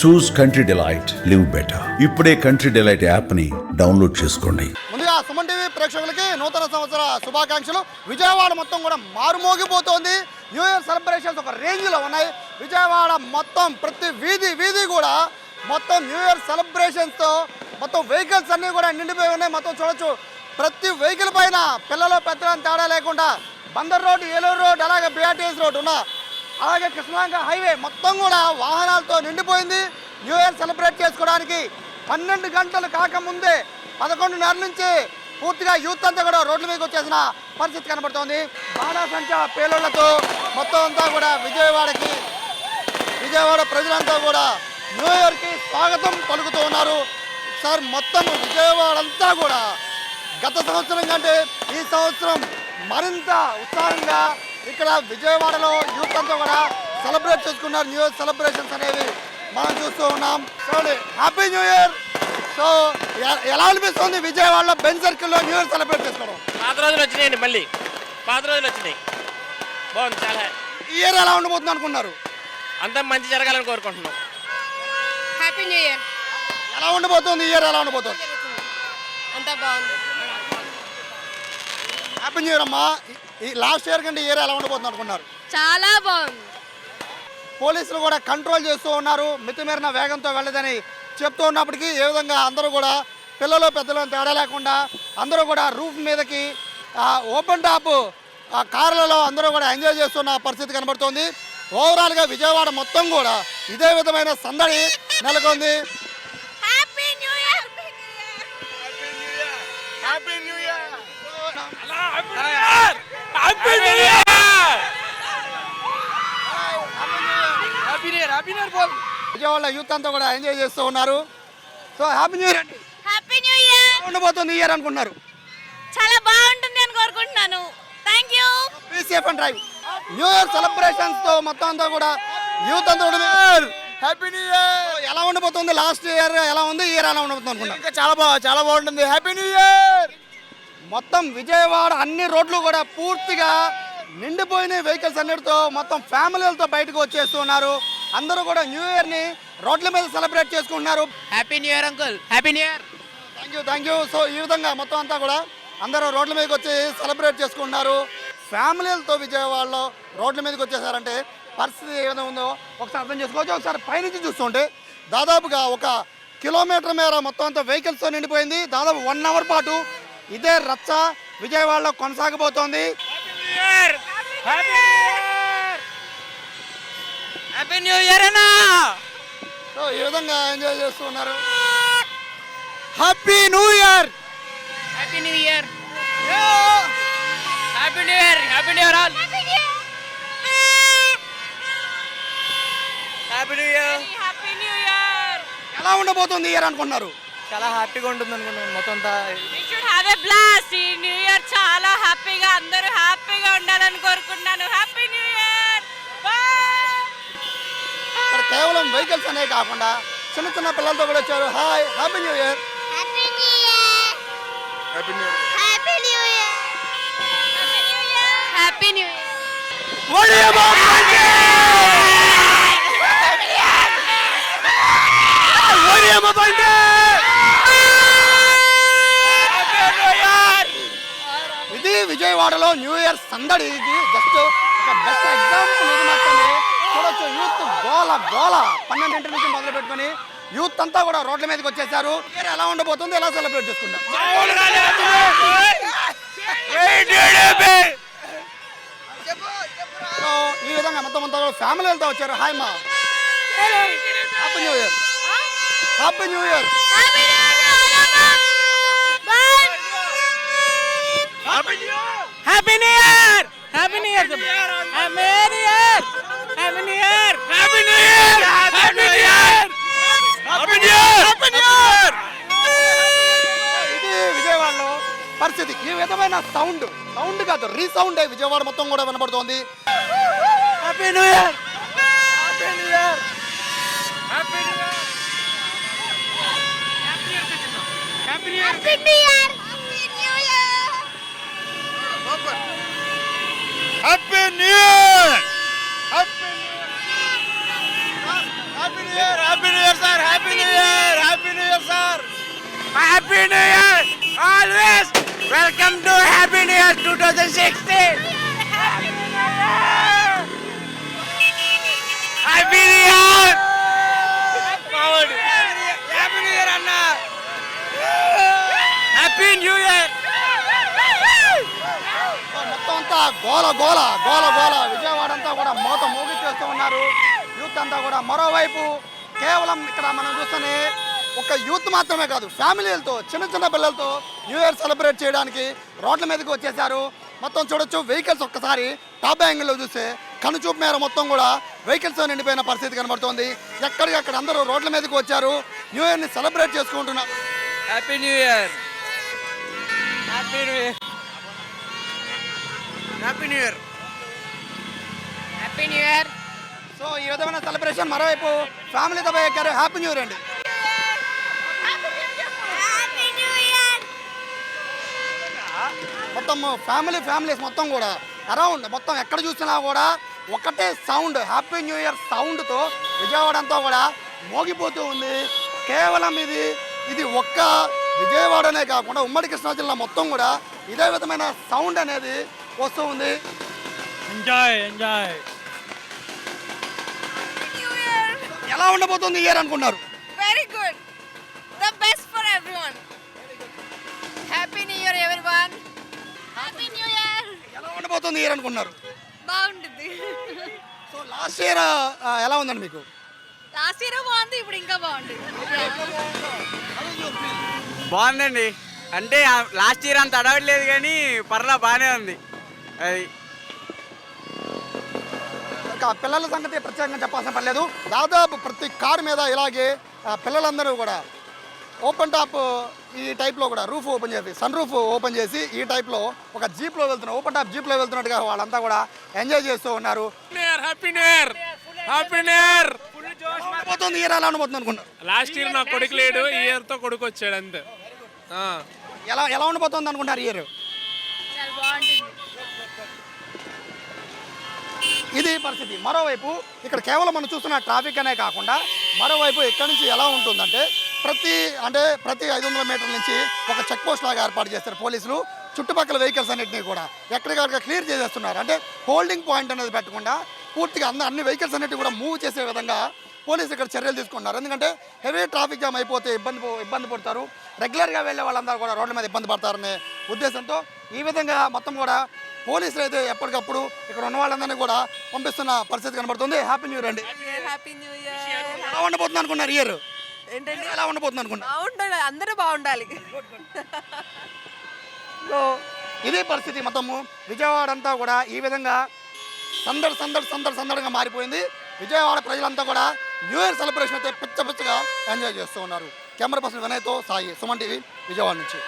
చూస్ country delight, live better. ఇప్పుడే country delight app ని download చేసుకోండి. ముందుగా సుమన్ టీవీ ప్రేక్షకులకి నూతన సంవత్సర శుభాకాంక్షలు. విజయవాడ మొత్తం కూడా మారుమోగిపోతోంది. న్యూ ఇయర్ సెలబ్రేషన్స్ ఒక రేంజ్లో ఉన్నాయి. విజయవాడ మొత్తం ప్రతి వీధి కూడా మొత్తం న్యూ ఇయర్ సెలబ్రేషన్స్తో మొత్తం వెహికల్స్ అన్నీ కూడా నిండిపోయి ఉన్నాయి. మొత్తం చూడొచ్చు, ప్రతి వెహికల్ పైన పిల్లలు పెద్దలను తేడా లేకుండా బందర్ రోడ్, ఏలూరు రోడ్, అలాగే బిఆర్టీఎస్ రోడ్ ఉన్న అలాగే కృష్ణలంక హైవే మొత్తం కూడా వాహనాలతో నిండిపోయింది. న్యూ ఇయర్ సెలబ్రేట్ చేసుకోవడానికి 12 గంటలు కాకముందే 11:30 నుంచి పూర్తిగా యూత్ అంతా కూడా రోడ్ల మీదకి వచ్చేసిన పరిస్థితి కనబడుతోంది. బాణాసంచా పేలుళ్లతో మొత్తం అంతా కూడా విజయవాడ ప్రజలంతా కూడా న్యూ ఇయర్కి స్వాగతం పలుకుతూ ఉన్నారు. సార్ మొత్తం విజయవాడ అంతా కూడా గత సంవత్సరం కంటే ఈ సంవత్సరం మరింత ఉత్సాహంగా ఇక్కడ విజయవాడలో యూత్ అంతా కూడా సెలబ్రేట్ చేసుకున్నారు. న్యూ ఇయర్ సెలబ్రేషన్స్ అనేవి మనం చూస్తూ ఉన్నాం. చూడండి, హ్యాపీ న్యూ ఇయర్. సో ఎలా అనిపిస్తుంది విజయవాడలో బెంజ్ సర్కిల్లో న్యూ ఇయర్ సెలబ్రేట్ చేసుకోవడం? పాత రోజులు వచ్చినాయండి, మళ్ళీ పాత రోజులు వచ్చినాయి. బాగుంది చాలా. ఈ ఇయర్ ఎలా ఉండబోతుంది అనుకున్నారు? అంతా మంచి జరగాలని కోరుకుంటున్నాం. Happy new year. ఎలా ఉండబోతుంది ఈ ఇయర్? ఎలా ఉండబోతుంది? అంతా బాగుంది. హ్యాపీ న్యూ ఇయర్ అమ్మా. ఈ లాస్ట్ ఇయర్ కంటే ఈ ఇయర్ ఎలా ఉండబోతుంది అనుకున్నారు? చాలా బాగుంది. పోలీసులు కూడా కంట్రోల్ చేస్తూ ఉన్నారు. మితిమీరిన వేగంతో వెళ్ళదని చెప్తూ ఉన్నప్పటికీ ఏ విధంగా అందరూ కూడా పిల్లలు పెద్దలను తేడా లేకుండా అందరూ కూడా రూఫ్ మీదకి ఓపెన్ టాప్ కార్లలో అందరూ కూడా ఎంజాయ్ చేస్తున్న పరిస్థితి కనబడుతోంది. ఓవరాల్గా విజయవాడ మొత్తం కూడా ఇదే విధమైన సందడి నెలకొంది. Happy new year. Happy new year. Vijayawada youth అంతా కూడా ఎంజాయ్ చేస్తూ ఉన్నారు. సో హ్యాపీ న్యూ ఇయర్ అండి. Happy new year. ఉండబోతుంది ఈ ఇయర్ అనుకుంటున్నారు? చాలా బాగుంటుంది అని కోరుకుంటున్నాను. Thank you. Be safe and drive. New year celebrations తో మొత్తం అంతా కూడా యూత్ అంతా కూడా హ్యాపీ న్యూ ఇయర్. ఎలా ఉండబోతుంది? లాస్ట్ ఇయర్ ఎలా ఉంది, ఈ ఇయర్ ఎలా ఉండబోతుంది అనుకుంటున్నా? ఇంకా చాలా బాగుంటుంది. Happy new year. మొత్తం విజయవాడ అన్ని రోడ్లు కూడా పూర్తిగా నిండిపోయిన వెహికల్స్ అన్నిటితో మొత్తం ఫ్యామిలీలతో బయటకు వచ్చేస్తున్నారు. అందరూ కూడా న్యూ ఇయర్ని రోడ్ల మీద సెలబ్రేట్ చేసుకుంటున్నారు. Happy new year uncle. Happy new year. Thank you. So ఈ విధంగా మొత్తం అంతా కూడా అందరూ రోడ్ల మీదకి వచ్చి సెలబ్రేట్ చేసుకుంటున్నారు. ఫ్యామిలీలతో విజయవాడలో రోడ్ల మీదకి వచ్చేసారంటే పరిస్థితి ఏ విధంగా ఉందో ఒకసారి అర్థం చేసుకోవచ్చు. ఒకసారి పైనుంచి చూస్తుంటే దాదాపుగా 1 కిలోమీటర్ మేర మొత్తం అంతా వెహికల్స్తో నిండిపోయింది. దాదాపు 1 అవర్ పాటు ఇదే రచ్చ విజయవాడలో కొనసాగబోతోంది. హ్యాపీ న్యూ ఇయర్ అన్నా. సో ఈ విధంగా ఎంజాయ్ చేస్తూ ఉన్నారు. Happy new year. Happy new year. Happy new year. Happy new year all. Happy new year. Happy new year. ఎలా ఉండబోతుంది ఈ ఇయర్ అనుకుంటున్నారు? చాలా హ్యాపీగా ఉంటుంది అనుకుంటున్నాను. మొత్తం అంతా we should have a blast. ఈ న్యూ ఇయర్ చాలా హ్యాపీగా అందరూ హ్యాపీగా ఉండాలని కోరుకుంటున్నాను. Happy new year. ఇక్కడ కేవలం వెహికల్స్ అనే కాకుండా చిన్న చిన్న పిల్లలతో కూడా వచ్చారు. Hi, happy new year. Happy new year. Happy new year. Happy new year. Happy new year. ఇది విజయవాడలో న్యూ ఇయర్ సందడి. ఇది జస్ట్ ఒక బెస్ట్ ఎగ్జాంపుల్. ఇది మాత్రమే చూడొచ్చు. యూత్ గోల 12 నుంచి మొదలు పెట్టుకుని యూత్ అంతా కూడా రోడ్ల మీదకి వచ్చేసారు. ఇయర్ ఎలా ఉండబోతుంది, ఎలా సెలబ్రేట్ చేసుకుంటాం? సో ఈ విధంగా మొత్తం అంతా కూడా ఫ్యామిలీలతో వచ్చారు. హాయ్ మా, happy new year. Happy new year. Happy new year. Happy new year. Happy new year. Happy new year. Happy new year. Happy new year. Happy new year. Happy new year. Happy new year. ఇది విజయవాడలో పరిస్థితి. ఈ విధమైన sound కాదు, resound Vijayawada మొత్తం కూడా వినబడుతోంది. Happy new year. Happy new year. Happy new year. Happy new year. Happy new year. Happy new year. Happy new year. Happy new year. Happy New Year! Always welcome to Happy New Year 2016. Happy New Year! Happy New Year! Happy New Year, Anna! Happy New Year! మొత్తం అంతా గోల గోల గోల గోల విజయవాడ అంతా కూడా మోత మోగి చేస్తూ ఉన్నారు యూత్ అంతా కూడా. మరోవైపు కేవలం ఇక్కడ మనం చూస్తేనే ఒక యూత్ మాత్రమే కాదు, ఫ్యామిలీలతో చిన్న చిన్న పిల్లలతో న్యూ ఇయర్ సెలబ్రేట్ చేయడానికి రోడ్ల మీదకి వచ్చేసారు. మొత్తం చూడొచ్చు వెహికల్స్ ఒక్కసారి టాప్ యాంగిల్లో చూస్తే కనుచూపు మేర మొత్తం కూడా వెహికల్స్ నిండిపోయిన పరిస్థితి కనబడుతోంది. ఎక్కడికక్కడ అందరూ రోడ్ల మీదకి వచ్చారు, న్యూ ఇయర్ని సెలబ్రేట్ చేసుకుంటున్నారు. Happy New Year! Happy New Year! Happy New Year! Happy New Year! So ఈ విధమైన సెలబ్రేషన్ మరోవైపు ఫ్యామిలీతో పోయి ఎక్కారు. హ్యాపీ న్యూ ఇయర్ అండి. మొత్తం ఫ్యామిలీస్ మొత్తం కూడా అరౌండ్ మొత్తం ఎక్కడ చూసినా కూడా ఒకటే సౌండ్, హ్యాపీ న్యూ ఇయర్ సౌండ్తో విజయవాడ అంతా కూడా మోగిపోతూ ఉంది. కేవలం ఇది ఒక్క విజయవాడనే కాకుండా ఉమ్మడి కృష్ణా జిల్లా మొత్తం కూడా ఇదే విధమైన సౌండ్ అనేది వస్తూ ఉంది. ఎంజాయ్ ఎలా ఉండబోతుంది ఇయర్ అనుకున్నారు? Very good. The best for everyone. Happy New Year, everyone. Happy New Year. ఎలా ఉండబోతుంది ఇయర్ అనుకున్నారు? బాగుంటుంది. సో లాస్ట్ ఇయర్ ఎలా ఉందండి మీకు? లాస్ట్ ఇయర్ బాగుంది, ఇప్పుడు ఇంకా బాగుంటుంది. బాగుందండి. అంటే లాస్ట్ ఇయర్ అంత అడవట్లేదు కానీ పర్లా బాగానే ఉంది. అది ఇంకా పిల్లల సంగతి ప్రత్యేకంగా చెప్పాల్సిన పర్లేదు. దాదాపు ప్రతి కారు మీద ఇలాగే పిల్లలందరూ కూడా ఓపెన్ టాప్ ఈ టైప్లో కూడా రూఫ్ ఓపెన్ చేసి సన్ రూఫ్ ఓపెన్ చేసి ఈ టైప్లో ఒక జీప్లో వెళ్తున్నారు, ఓపెన్ టాప్ జీప్లో వెళ్తున్నట్టుగా వాళ్ళంతా కూడా ఎంజాయ్ చేస్తూ ఉన్నారు. Happy new year, happy new year. పోతుంది ఇయర్ ఎలా ఉండబోతుంది అనుకున్నారు? లాస్ట్ ఇయర్ నా కొడుకు లేడు, ఈ ఇయర్ తో కొడుకు వచ్చాడు అంతే. ఎలా ఉండబోతుంది అనుకుంటారు ఇయర్? చాలా బాగుంటుంది. ఇది పరిస్థితి. మరోవైపు ఇక్కడ కేవలం మనం చూస్తున్న ట్రాఫిక్ అనే కాకుండా మరోవైపు ఇక్కడ నుంచి ఎలా ఉంటుందంటే ప్రతి 500 మీటర్ల నుంచి ఒక చెక్ పోస్ట్ లాగా ఏర్పాటు చేస్తారు పోలీసులు. చుట్టుపక్కల వెహికల్స్ అన్నింటినీ కూడా ఎక్కడికక్కడ క్లియర్ చేసేస్తున్నారు. అంటే హోల్డింగ్ పాయింట్ అనేది పెట్టకుండా పూర్తిగా అన్ని వెహికల్స్ అన్నిటి కూడా మూవ్ చేసే విధంగా పోలీసు ఇక్కడ చర్యలు తీసుకున్నారు. ఎందుకంటే హెవీ ట్రాఫిక్ జామ్ అయిపోతే ఇబ్బంది పడతారు, రెగ్యులర్గా వెళ్ళే వాళ్ళందరూ కూడా రోడ్ల మీద ఇబ్బంది పడతారనే ఉద్దేశంతో ఈ విధంగా మొత్తం కూడా పోలీసులు అయితే ఎప్పటికప్పుడు ఇక్కడ ఉన్న వాళ్ళందరినీ కూడా పంపిస్తున్న పరిస్థితి కనబడుతుంది. హ్యాపీ న్యూ ఇయర్ అండి. Happy new year. ఎలా ఉండబోతుంది అనుకున్నారు ఇయర్? ఏంటండి? ఎలా ఉండబోతుంది అనుకున్నారు? బాగుండాలి, అందరూ బాగుండాలి. సో ఇదే పరిస్థితి. మొత్తము విజయవాడ అంతా కూడా ఈ విధంగా సందడిగా మారిపోయింది. విజయవాడ ప్రజలంతా కూడా న్యూ ఇయర్ సెలబ్రేషన్ అయితే పిచ్చగా ఎంజాయ్ చేస్తూ ఉన్నారు. కెమెరా పర్సన్ వినయ్తో సాయి, సుమన్ టీవీ, విజయవాడ నుంచి.